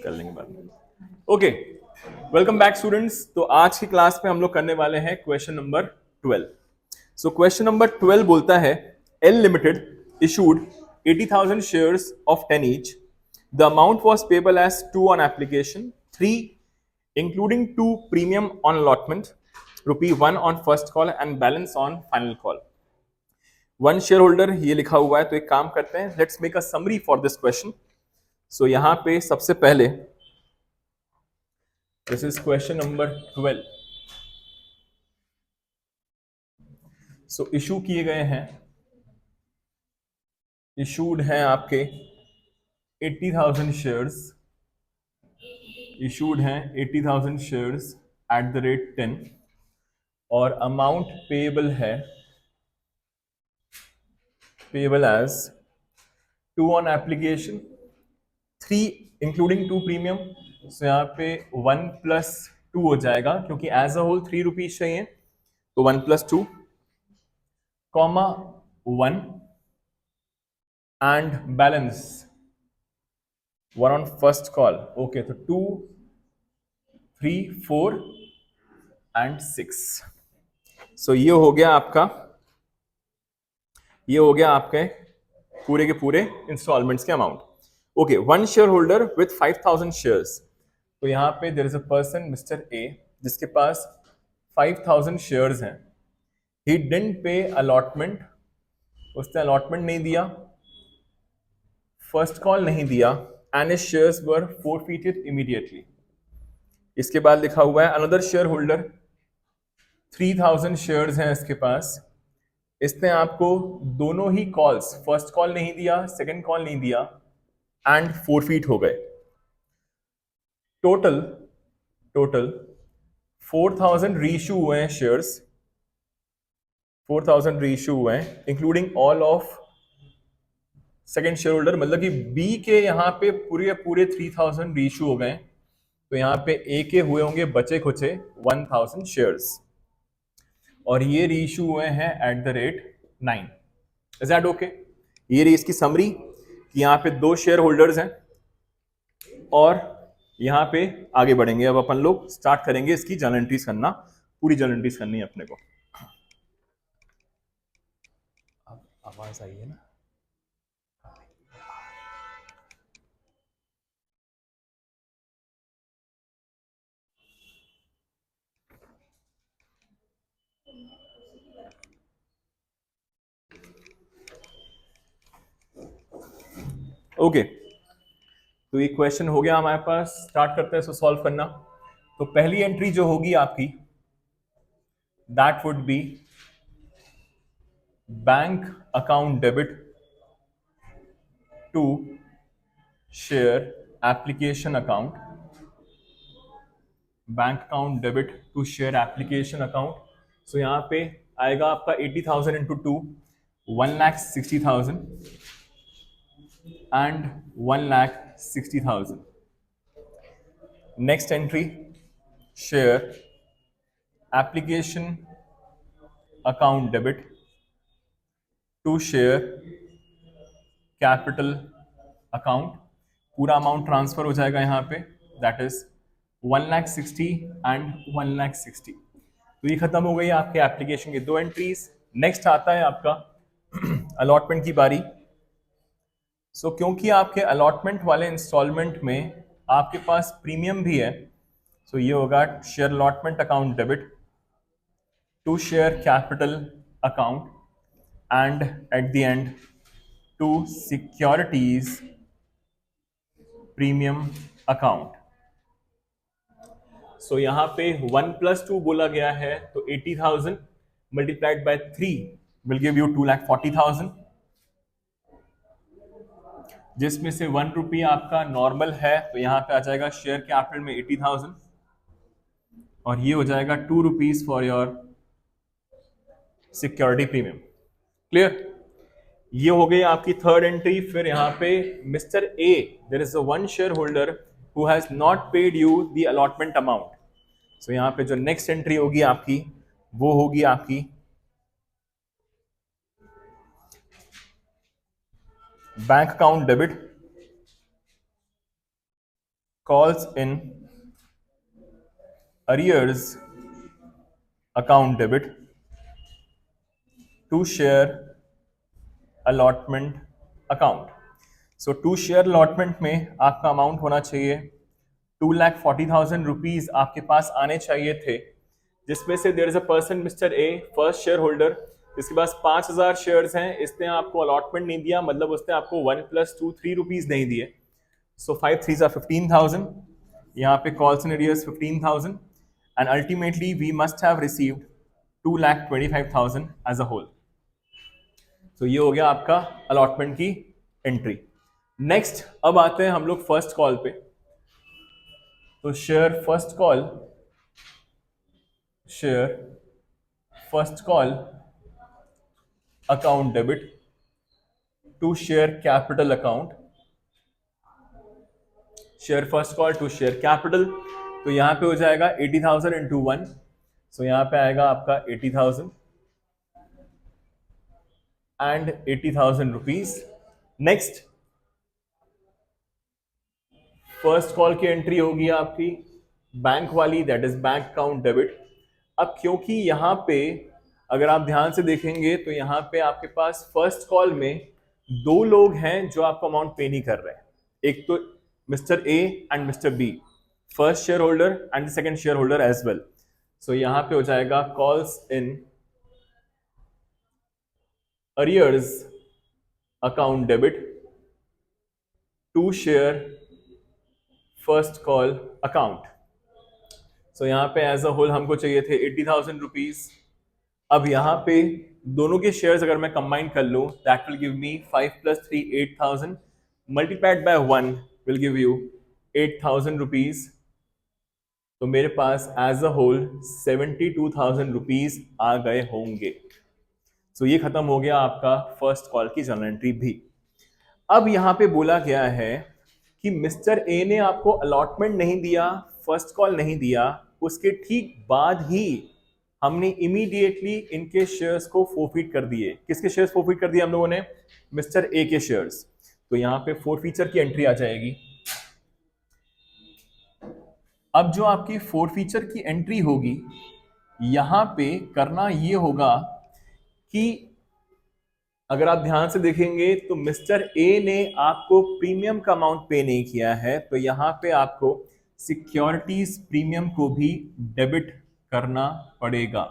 कर लेंगे बाद में। Okay, welcome back students. तो आज की क्लास में हम लोग करने वाले हैं question number 12। So question number 12 बोलता है L limited issued 80,000 shares of 10 each. The amount was payable as 2 on application, 3 including 2 premium on allotment, rupee 1 on first call and balance on final call. One share holder ये लिखा हुआ है, तो एक काम करते हैं, let's make a summary for this question. So यहां पे सबसे पहले this is question number 12। So issue किए गए हैं, इशूड हैं आपके 80,000 शेयर्स, इशूड हैं 80,000 शेयर्स एट द रेट 10 और amount payable as 2 on application, 3 including 2 premium. So यहाँ पे 1 प्लस 2 हो जाएगा, क्योंकि एज अ होल 3 रुपीज चाहिए, तो 1 plus 2 comma 1 and balance 1 on first call. Okay, तो 2, 3, 4 एंड 6। सो ये हो गया आपके पूरे के पूरे इंस्टॉलमेंट्स के amount. Okay, one share holder with 5,000 shares. तो यहाँ पे there is a person mister A जिसके पास 5,000 शेयर्स हैं। ही डिडंट पे अलॉटमेंट, उसने अलॉटमेंट नहीं दिया, फर्स्ट कॉल नहीं दिया, and his shares were forfeited immediately. इसके बाद लिखा हुआ है अनदर शेयर होल्डर 3,000 शेयर्स हैं इसके पास। इसने आपको दोनों ही कॉल्स, फर्स्ट कॉल नहीं दिया, सेकंड कॉल नहीं दिया, एंड फोरफीट हो गए। टोटल 4,000 रीइश्यू हुए हैं शेयर्स, 4,000 रीइश्यू हुए हैं including all of second share holder, मतलब कि बी के यहाँ पे पूरे 3,000 रीइश्यू हो गए। तो यहाँ पे ए के हुए होंगे बचे खुचे 1,000 शेयर्स, और ये रीइश्यू हुए हैं at the rate 9। Is that okay? ये रही इसकी समरी कि यहाँ पे 2 शेयर होल्डर्स हैं, और यहाँ पे आगे बढ़ेंगे। अब अपन लोग स्टार्ट करेंगे इसकी जर्नल एंट्रीज करना, पूरी जर्नल एंट्रीज करनी है अपने को। आवाज आई है ना? ओके, तो ये क्वेश्चन हो गया हमारे पास। स्टार्ट करते हैं इसको सॉल्व करना। तो पहली एंट्री जो होगी आपकी, that would be bank account debit to share application account, bank account debit to share application account. So यहाँ पे आएगा आपका 80,000 into 2, 1,60,000 and 1,60,000। Next entry, share application account debit to share capital account. पूरा amount transfer हो जाएगा यहाँ पे, that is 1,60,000 and 1,60,000। तो ये खत्म हो गई आपके एप्लीकेशन की 2 एंट्रीज। नेक्स्ट आता है आपका अलॉटमेंट की बारी। सो क्योंकि आपके अलॉटमेंट वाले इंस्टॉलमेंट में आपके पास प्रीमियम भी है, सो ये होगा share allotment account debit to share capital account and at the end to securities premium account. So यहां पे 1 प्लस 2 बोला गया है, तो 80,000 multiplied by 3 will give you 2,40,000, जिसमें से 1 रुपी आपका नॉर्मल है, तो यहां पे आ जाएगा शेयर कैपिटल में 80,000, और ये हो जाएगा 2 rupees for your security premium. Clear? ये हो गई आपकी थर्ड एंट्री। फिर यहाँ पे mister A, there is a one share holder who has not paid you the allotment amount. So यहाँ पे जो नेक्स्ट एंट्री होगी आपकी, वो होगी आपकी bank account debit calls in arrears account debit to share allotment account. So to share allotment में आपका अमाउंट होना चाहिए 2,40,000 रुपीज आपके पास आने चाहिए थे, जिसमें से there is a person mister A first share holder, जिसके पास 5,000 शेयर्स हैं, इसने आपको अलॉटमेंट नहीं दिया, मतलब उसने आपको 1 + 2 3 रुपीज नहीं दिए. सो 5 3 15,000, यहाँ पे calls in arrears 15,000 and ultimately we must have received 2,25,000 as a whole. तो ये हो गया आपका अलॉटमेंट की एंट्री. नेक्स्ट अब आते हैं हम लोग फर्स्ट कॉल पे. तो share first call account debit to share capital account. Share first call to share capital, तो यहां पे हो जाएगा 80,000 इंटू 1. सो यहां पे आएगा आपका 80,000 and 80,000 rupees. Next first call की एंट्री होगी आपकी बैंक वाली, that is bank account debit. अब क्योंकि यहां पे अगर आप ध्यान से देखेंगे तो यहां पे आपके पास फर्स्ट कॉल में दो लोग हैं जो आपको अमाउंट पे नहीं कर रहे हैं. एक तो mister A and mister B, first share holder and the second share holder as well. So यहां पे हो जाएगा calls in arrears account debit to share first call account. So यहां पे एज अ होल हमको चाहिए थे 80,000 रुपीज. अब यहां पे दोनों के शेयर्स अगर मैं कंबाइन कर लूं, that will give me 5 + 3 8,000 multiplied by 1 will give you 8,000 rupees. तो मेरे पास एज अ होल 72,000 रुपीज आ गए होंगे. सो ये खत्म हो गया आपका फर्स्ट कॉल की जर्नल एंट्री भी. अब यहां पे बोला गया है कि मिस्टर ए ने आपको अलॉटमेंट नहीं दिया, फर्स्ट कॉल नहीं दिया, उसके ठीक बाद ही हमने इमीडिएटली इनके शेयर्स को फोरफीट कर दिए. किसके शेयर्स फोरफीट कर दिए हम लोगों ने? मिस्टर ए के शेयर्स. तो यहां पे फोरफीचर की एंट्री आ जाएगी. अब जो आपकी फोरफीचर की एंट्री होगी, यहां पे करना ये होगा कि अगर आप ध्यान से देखेंगे तो मिस्टर ए ने आपको प्रीमियम का अमाउंट पे नहीं किया है, तो यहां पे आपको सिक्योरिटीज प्रीमियम को भी डेबिट करना पड़ेगा.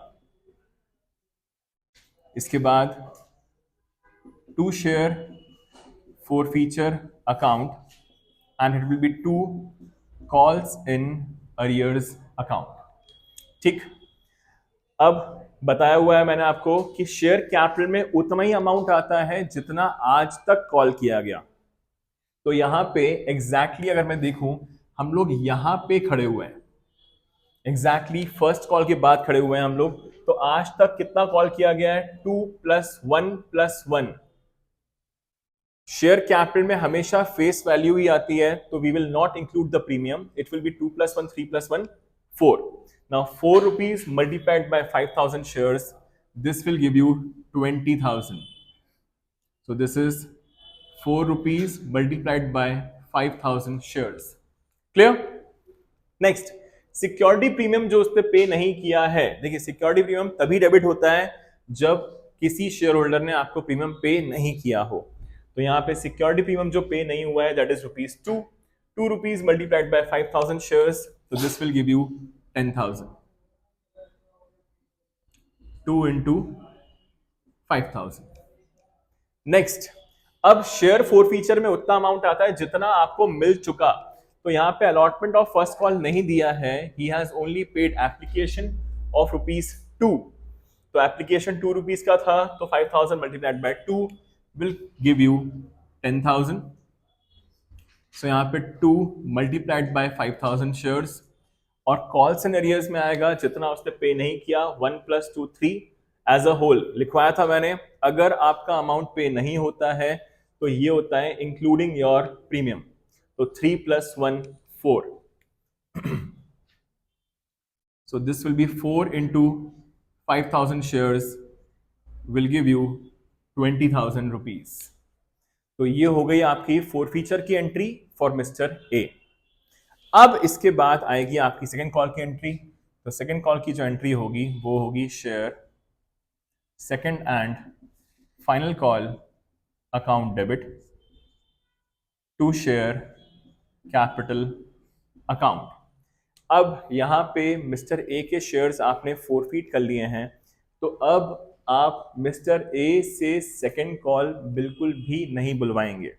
इसके बाद to share forfeiture account and it will be 2 calls in arrears account. ठीक, अब बताया हुआ है मैंने आपको कि शेयर कैपिटल में उतना ही अमाउंट आता है जितना आज तक कॉल किया गया. तो यहां पे एग्जैक्टली अगर मैं देखूं, हम लोग यहां पे खड़े हुए हैं, एग्जैक्टली फर्स्ट कॉल के बाद खड़े हुए हैं हम लोग. तो आज तक कितना कॉल किया गया है? 2 + 1 + 1. शेयर कैपिटल में हमेशा फेस वैल्यू ही आती है, तो we will not include the premium. It will be 2 + 1 3 + 1 4. Now 4 rupees multiplied by 5,000 shares, this will give you 20,000. So this is 4 rupees multiplied by 5,000 shares. Clear? Next, security premium जो उस पर पे नहीं किया है. देखिए सिक्योरिटी प्रीमियम तभी debit होता है जब किसी शेयर होल्डर ने आपको प्रीमियम पे नहीं किया हो. तो यहाँ पे सिक्योरिटी प्रीमियम जो पे नहीं हुआ है, that is ₹2. 2 rupees multiplied by 5,000 shares, so this will give you 10,000. 2 into 5,000. Next, अब शेयर फोरफीचर में उतना अमाउंट आता है जितना आपको मिल चुका. तो यहाँ पे अलॉटमेंट ऑफ फर्स्ट कॉल नहीं दिया है, he has only paid application of ₹2. तो एप्लीकेशन 2 रुपीज का था, तो 5,000 multiplied by 2 will give you 10,000. सो यहाँ पे 2 मल्टीप्लाइड बाय 5,000 शेयर्स. और कॉल्स एंड एरियर्स में आएगा जितना उसने पे नहीं किया, 1 + 2 3 एज अ होल लिखवाया था मैंने. अगर आपका अमाउंट पे नहीं होता है तो ये होता है इंक्लूडिंग योर प्रीमियम. तो 3 + 1 4. So this will be 4 into 5,000 shares will give you 20,000 rupees. तो ये हो गई आपकी फोरफीचर की एंट्री फॉर मिस्टर ए. अब इसके बाद आएगी आपकी सेकेंड कॉल की एंट्री। तो सेकेंड कॉल की जो एंट्री होगी वो होगी share second and final call account debit to share capital account. अब यहाँ पे मिस्टर ए के शेयर्स आपने फोरफीट कर लिए हैं, तो अब आप मिस्टर ए से सेकेंड कॉल बिल्कुल भी नहीं बुलवाएंगे।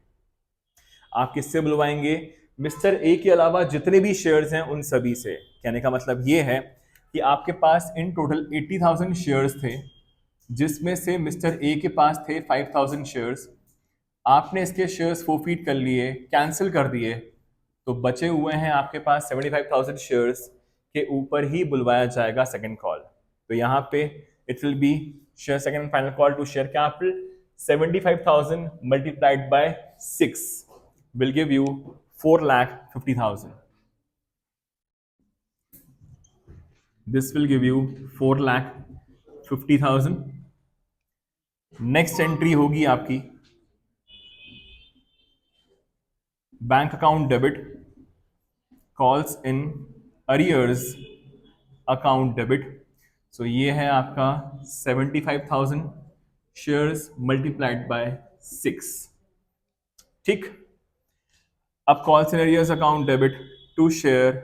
आप किससे बुलवाएंगे? मिस्टर ए के अलावा जितने भी शेयर्स हैं उन सभी से। कहने का मतलब ये है कि आपके पास इन टोटल 80,000 शेयर्स थे, जिसमें से मिस्टर ए के पास थे 5,000 शेयर्स। आपने इसके शेयर्स फोरफीट कर लिए, कैंसिल कर दिए, तो बचे हुए हैं आपके पास 75,000 शेयर्स के ऊपर ही बुलवाया जाएगा सेकंड कॉल। तो यहाँ पे it will be share second final call to share capital 75,000 multiplied by 6 will give you 4,50,000. This will give you 4,50,000. Next entry होगी आपकी bank account debit calls in arrears account debit. So ये है आपका 75,000 shares multiplied by 6। ठीक, अब calls in arrears account debit to share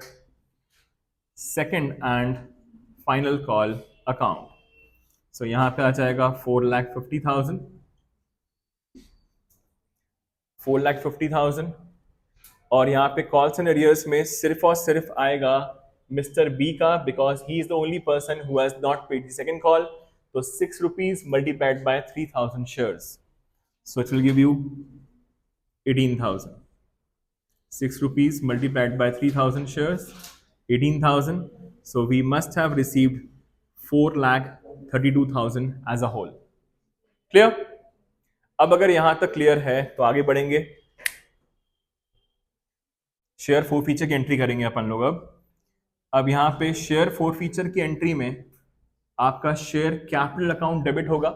second and final call account. So यहां पे आ जाएगा 4,50,000, 4,50,000। और यहाँ पे कॉल्स एंड अरियर्स में सिर्फ और सिर्फ आएगा मिस्टर बी का, because he is the only person who has not paid the second call. तो 6 rupees multiplied by 3,000 shares, so it will give you 18,000। 6 rupees multiplied by 3,000 shares, 18,000. So we must have received 4,32,000 as a whole. Clear? अब अगर यहां तक clear है तो आगे बढ़ेंगे। Share four feature की एंट्री करेंगे अपन लोग। अब यहां पे शेयर फोर फीचर की एंट्री में आपका शेयर कैपिटल अकाउंट डेबिट होगा।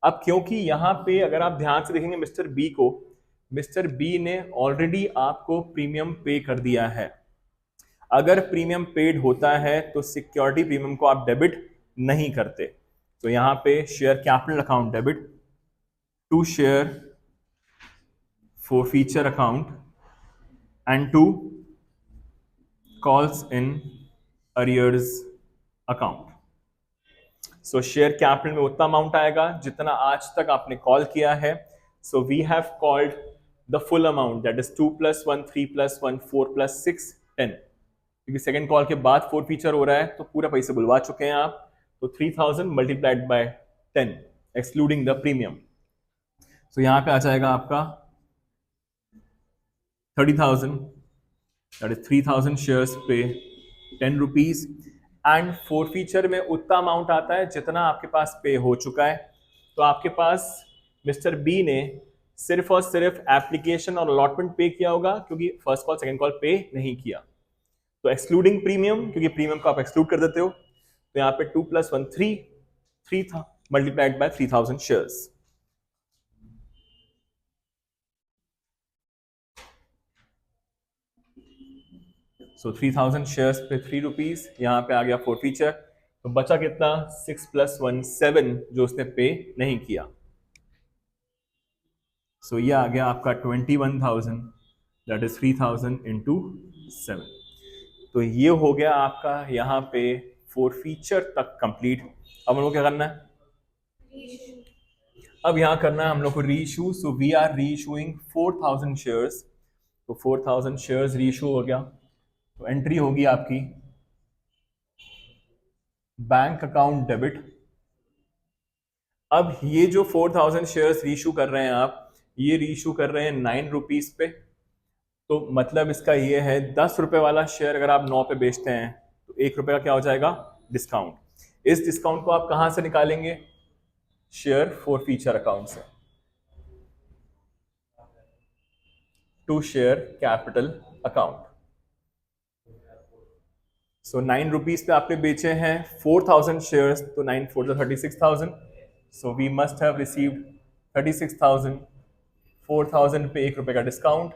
अब क्योंकि यहां पे अगर आप ध्यान से देखेंगे मिस्टर बी को, मिस्टर बी ने ऑलरेडी आपको प्रीमियम पे कर दिया है। अगर प्रीमियम पेड होता है तो सिक्योरिटी प्रीमियम को आप डेबिट नहीं करते। तो यहां पे share capital account debit to share forfeiture account and to calls in arrears account. So share capital में उतना अमाउंट आएगा जितना आज तक आपने कॉल किया है। So we have called the full amount, that is 2 plus 1, 3 plus 1, 4 plus 6, 10. क्योंकि सेकेंड कॉल के बाद फोर फीचर हो रहा है तो पूरा पैसे बुलवा चुके हैं आप। तो 3,000 multiplied by 10 excluding the premium. तो यहां पे आ जाएगा आपका 30,000, that is 3,000 शेयर्स पे 10 रुपीज। एंड फोर फीचर में उतना अमाउंट आता है जितना आपके पास पे हो चुका है। तो आपके पास मिस्टर बी ने सिर्फ और सिर्फ एप्लीकेशन और अलॉटमेंट पे किया होगा, क्योंकि फर्स्ट कॉल सेकंड कॉल पे नहीं किया। तो एक्सक्लूडिंग प्रीमियम, क्योंकि प्रीमियम को आप एक्सक्लूड कर देते हो, तो यहाँ पे 2 plus 1, 3 था multiplied by 3,000 shares. So 3,000 shares पे 3 रुपीज, यहाँ पे आ गया फोर फीचर। तो बचा कितना? 6 plus 1, 7 जो उसने पे नहीं किया। सो ये आ गया आपका 21,000, दैट इज 3,000 इंटू 7। तो ये हो गया आपका यहाँ पे फोर फीचर तक कंप्लीट। अब हम लोग क्या करना है? अब यहाँ करना है हम लोग को reissue. So we are reissuing 4,000 shares. तो 4,000 शेयर्स रीइशू हो गया। तो एंट्री होगी आपकी बैंक अकाउंट डेबिट। अब ये जो 4,000 शेयर्स रीइशू कर रहे हैं आप, ये रीइशू कर रहे हैं 9 रुपीज पे। तो मतलब इसका ये है 10 रुपए वाला शेयर अगर आप 9 पे बेचते हैं तो 1 रुपए का क्या हो जाएगा? डिस्काउंट। इस डिस्काउंट को आप कहां से निकालेंगे? शेयर फोर फीचर अकाउंट से, to share capital account. So 9 rupees पे आपने बेचे हैं 4,000 शेयर्स, तो 9 4 36,000। So we must have received 36,000। 4,000 पे 1 रुपए का डिस्काउंट,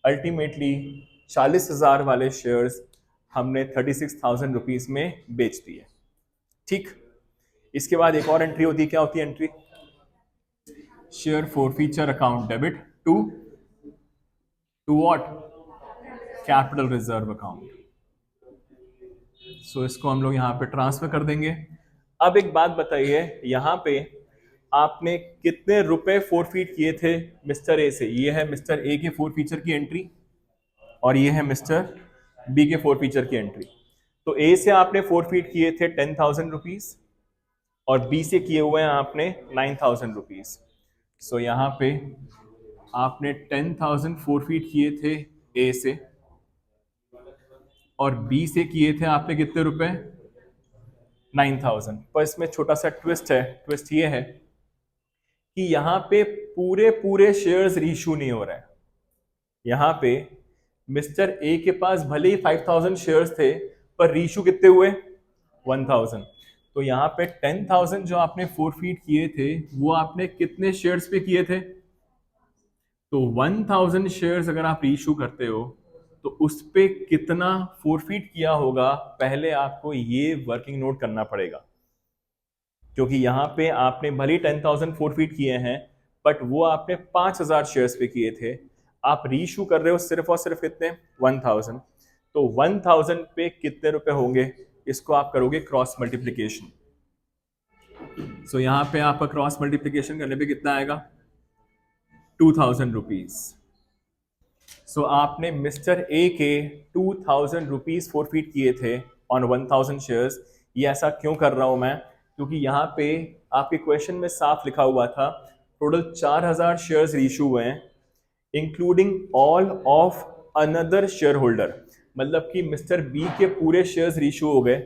अल्टीमेटली 40,000 वाले शेयर्स हमने 36,000 रुपीज में बेच दिए। ठीक, इसके बाद एक और एंट्री होती है, क्या होती है entry? Share forfeiture account debit to what? Capital reserve account. So इसको हम लोग यहाँ पे ट्रांसफर कर देंगे। अब एक बात बताइए, यहाँ पे आपने कितने रुपए फोरफीट किए थे मिस्टर ए से? ये है मिस्टर ए के फोरफीचर की एंट्री और ये है मिस्टर बी के फोरफीचर की एंट्री। तो ए से आपने फोरफीट किए थे 10,000 रुपीज और बी से किए हुए हैं आपने 9,000 रुपीज। सो यहाँ पे आपने 10,000 फोरफीट किए थे ए से और बी से किए थे आपने कितने रुपए? 9,000। पर इसमें छोटा सा ट्विस्ट है। ट्विस्ट ये है कि यहाँ पे पूरे पूरे शेयर्स रीइश्यू नहीं हो रहे हैं। यहाँ पे मिस्टर ए के पास भले ही 5,000 शेयर्स थे पर रीइश्यू कितने हुए? 1,000। तो यहाँ पे 10,000 जो आपने फोरफीट किए थे वो आपने कितने शेयर्स पे किए थे? तो 1,000 शेयर्स अगर आप रीइश्यू करते हो तो उस पे कितना फोरफीट किया होगा, पहले आपको ये वर्किंग नोट करना पड़ेगा। क्योंकि यहाँ पे आपने भले 10,000 फोरफीट किए हैं बट वो आपने 5,000 शेयर्स पे किए थे। आप रीइश्यू कर रहे हो सिर्फ और सिर्फ कितने? 1,000। तो 1,000 पे कितने रुपए होंगे, इसको आप करोगे क्रॉस मल्टीप्लीकेशन। सो यहाँ पे आपका क्रॉस मल्टीप्लीकेशन करने पे कितना आएगा? 2,000 रुपीज। सो आपने मिस्टर ए के 2,000 रुपीज फोरफीट किए थे ऑन 1,000 शेयर्स। ये ऐसा क्यों कर रहा हूं मैं? क्योंकि यहाँ पे आपके क्वेश्चन में साफ लिखा हुआ था टोटल 4,000 शेयर्स रीइश्यू हुए हैं including all of another share holder. मतलब कि मिस्टर बी के पूरे शेयर्स रीइश्यू हो गए,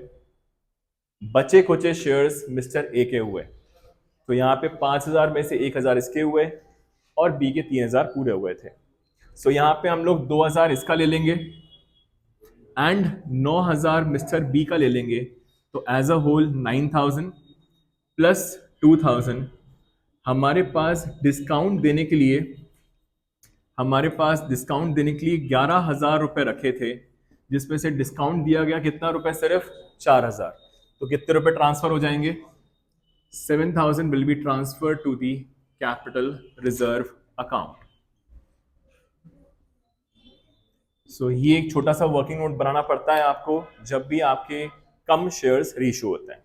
बचे कुचे शेयर्स मिस्टर ए के हुए। तो यहाँ पे 5,000 में से 1,000 इसके हुए और बी के 3,000 पूरे हुए थे। सो यहाँ पे हम लोग 2,000 इसका ले लेंगे एंड 9,000 मिस्टर बी का ले लेंगे। तो एज अ होल 9,000 प्लस 2,000। हमारे पास डिस्काउंट देने के लिए 11,000 रुपए रखे थे, जिसमें से डिस्काउंट दिया गया कितना रुपए? सिर्फ 4,000। तो कितने रुपए ट्रांसफर हो जाएंगे? 7,000 will be transfer to the capital reserve account. So ये एक छोटा सा वर्किंग नोट बनाना पड़ता है आपको जब भी आपके कम शेयर्स रीइश्यू होते हैं।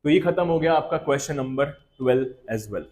तो ये खत्म हो गया आपका क्वेश्चन नंबर 12 एज वेल।